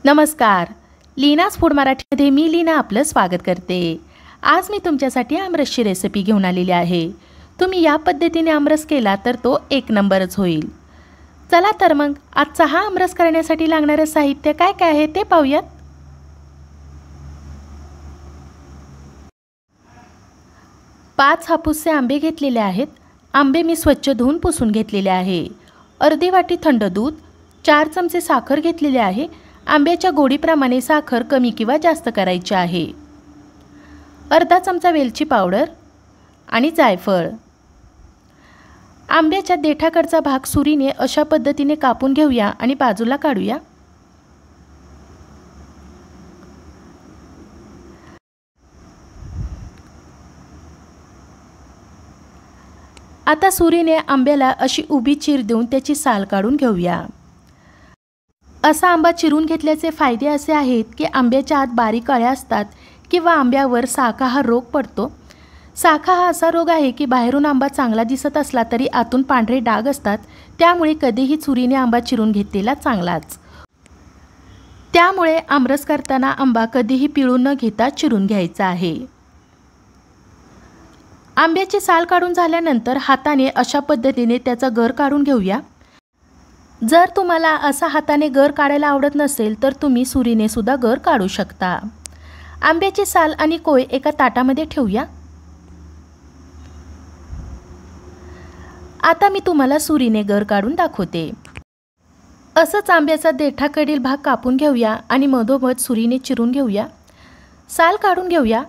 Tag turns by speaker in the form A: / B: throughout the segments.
A: नमस्कार. लीनाज फूड मराठीमध्ये मी लीना आपलं स्वागत करते. आज मी तुमच्यासाठी आमरसची रेसिपी घेऊन आलेली आहे. तुम्ही या पद्धतीने आमरस केला तर तो एक नंबरच होईल. चला तर मग आजचा हा आमरस करण्यासाठी लागणारं साहित्य काय काय आहे ते पाहूयात. पाच हापूसचे आंबे घेतलेले आहेत. आंबे मी स्वच्छ धुवून पुसून घेतलेले आहे. अर्धी वाटी थंड दूध, 4 चमचे साखर घेतलेली आहे. आंब्याच्या गोडीप्रमाणे साखर कमी किंवा जास्त करायची आहे. अर्धा चमचा वेलची पावडर आणि जायफळ. आंब्याच्या देठाकडचा भाग सुरीने अशा पद्धतीने कापून घेऊया आणि बाजूला काढूया. आता सुरीने आंब्याला अशी उभी चीर देऊन त्याची साल काढून घेऊया. असा आंबा चिरून घेतल्याचे फायदे असे आहेत की आंब्याच्या आत बारीक अळ्या असतात किंवा आंब्यावर साखा हा रोग पडतो. साखा हा असा रोग आहे की बाहेरून आंबा चांगला दिसत असला तरी आतून पांढरे डाग असतात. त्यामुळे कधीही सुरीने आंबा चिरून घेतलेला चांगलाच. त्यामुळे आमरस करताना आंबा कधीही पिळून न घेता चिरून घ्यायचा आहे. आंब्याची साल काढून झाल्यानंतर हाताने अशा पद्धतीने त्याचा गर काढून घेऊया. जर तुम्हाला असा हाताने गर काढायला आवडत नसेल तर तुम्ही सुरीने सुद्धा गर काढू शकता. आंब्याची साल आणि कोय एका ताटामध्ये ठेवूया. आता मी तुम्हाला सुरीने गर काढून दाखवते. असंच आंब्याचा देठाकडील भाग कापून घेऊया आणि मधोमध सुरीने चिरून घेऊया. साल काढून घेऊया.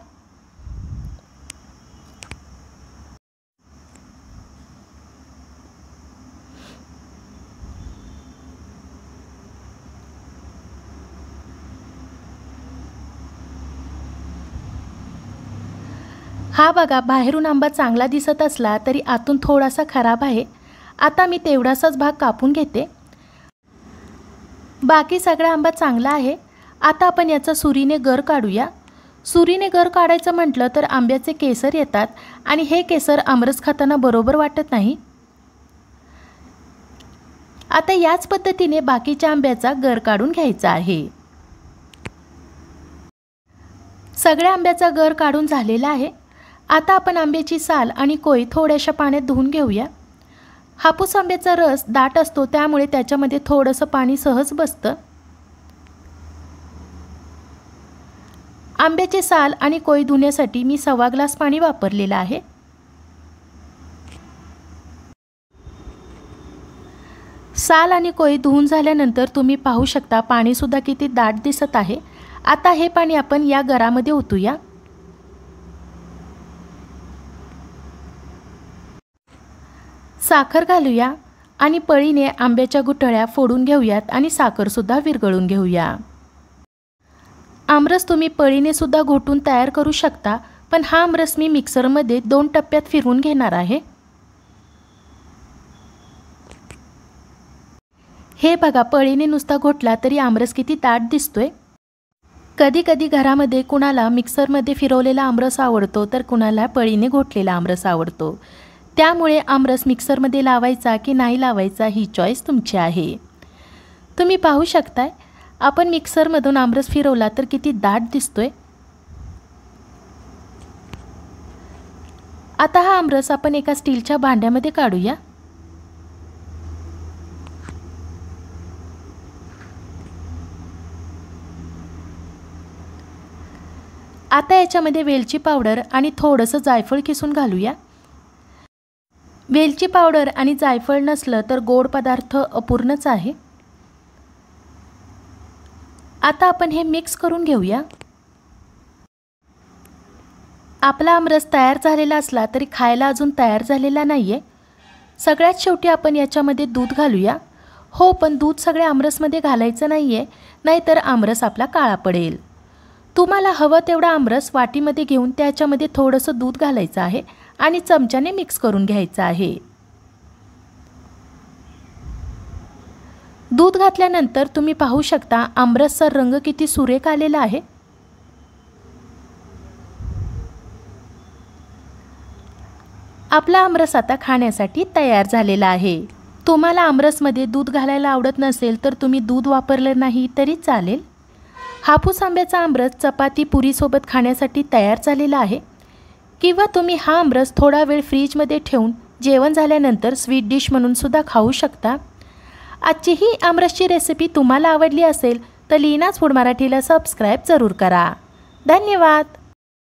A: हा बघा, बाहेरून आंबा चांगला दिसत असला तरी आतून थोडासा खराब आहे. आता मी तेवढासाच भाग कापून घेते. बाकी सगळा आंबा चांगला आहे. आता आपण याचा सुरीने गर काढूया. सुरीने गर काढायचं म्हटलं तर आंब्याचे केसर येतात आणि हे केसर आमरस खाताना बरोबर वाटत नाही. आता याच पद्धतीने बाकीच्या आंब्याचा गर काढून घ्यायचा आहे. सगळ्या आंब्याचा गर काढून झालेला आहे. आता आपण आंब्याची साल आणि कोय थोड्याशा पाण्यात धुवून घेऊया. हापूस आंब्याचा रस दाट असतो त्यामुळे त्याच्यामध्ये थोडंसं पाणी सहज बसतं. आंब्याची साल आणि कोय धुण्यासाठी मी 1.25 ग्लास पाणी वापरलेलं आहे. साल आणि कोय धुवून झाल्यानंतर तुम्ही पाहू शकता पाणीसुद्धा किती दाट दिसत आहे. आता हे पाणी आपण या गरामध्ये ओतूया. साखर घालूया आणि पळीने आंब्याच्या गुठळ्या फोडून घेऊयात आणि साखरसुद्धा विरघळून घेऊया. आमरस तुम्ही पळीने सुद्धा घोटून तयार करू शकता, पण हा आमरस मी मिक्सरमध्ये 2 टप्प्यात फिरवून घेणार आहे. हे बघा, पळीने नुसता घोटला तरी आमरस किती दाट दिसतोय. कधी कधी घरामध्ये कुणाला मिक्सरमध्ये फिरवलेला आमरस आवडतो तर कुणाला पळीने घोटलेला आमरस आवडतो. त्यामुळे आमरस मिक्सरमध्ये लावायचा की नाही लावायचा ही चॉईस तुमची आहे. तुम्ही पाहू शकताय आपण मिक्सरमधून आमरस फिरवला तर किती दाट दिसतोय. आता हा आमरस आपण एका स्टीलच्या भांड्यामध्ये काढूया. आता याच्यामध्ये वेलची पावडर आणि थोडंसं जायफळ किसून घालूया. वेलची पावडर आणि जायफळ नसलं तर गोड पदार्थ अपूर्णच आहे. आता आपण हे मिक्स करून घेऊया. आपला आमरस तयार झालेला असला तरी खायला अजून तयार झालेला नाहीये. सगळ्यात शेवटी आपण याच्यामध्ये दूध घालूया. हो, पण दूध सगळ्या आमरसमध्ये घालायचं नाहीये, नाहीतर आमरस आपला काळा पडेल. तुम्हाला हवं तेवढा आमरस वाटीमध्ये घेऊन त्याच्यामध्ये थोडंसं दूध घालायचं आहे आणि चमच्याने मिक्स करून घ्यायचं आहे. दूध घातल्यानंतर तुम्ही पाहू शकता आमरसचा रंग किती सुरेख आलेला आहे. आपला आमरस आता खाण्यासाठी तयार झालेला आहे. तुम्हाला आमरसमध्ये दूध घालायला आवडत नसेल तर तुम्ही दूध वापरले नाही तरी चालेल. हापूस आंब्याचा आमरस चपाती पुरीसोबत खाण्यासाठी तयार झालेला आहे, किंवा तुम्ही हा आमरस थोडा वेळ फ्रीजमध्ये ठेवून जेवण झाल्यानंतर स्वीट डिश म्हणून सुद्धा खाऊ शकता। आजची ही आमरसची रेसिपी तुम्हाला आवडली असेल तर लीनाज फूड मराठीला सबस्क्राईब जरूर करा। धन्यवाद।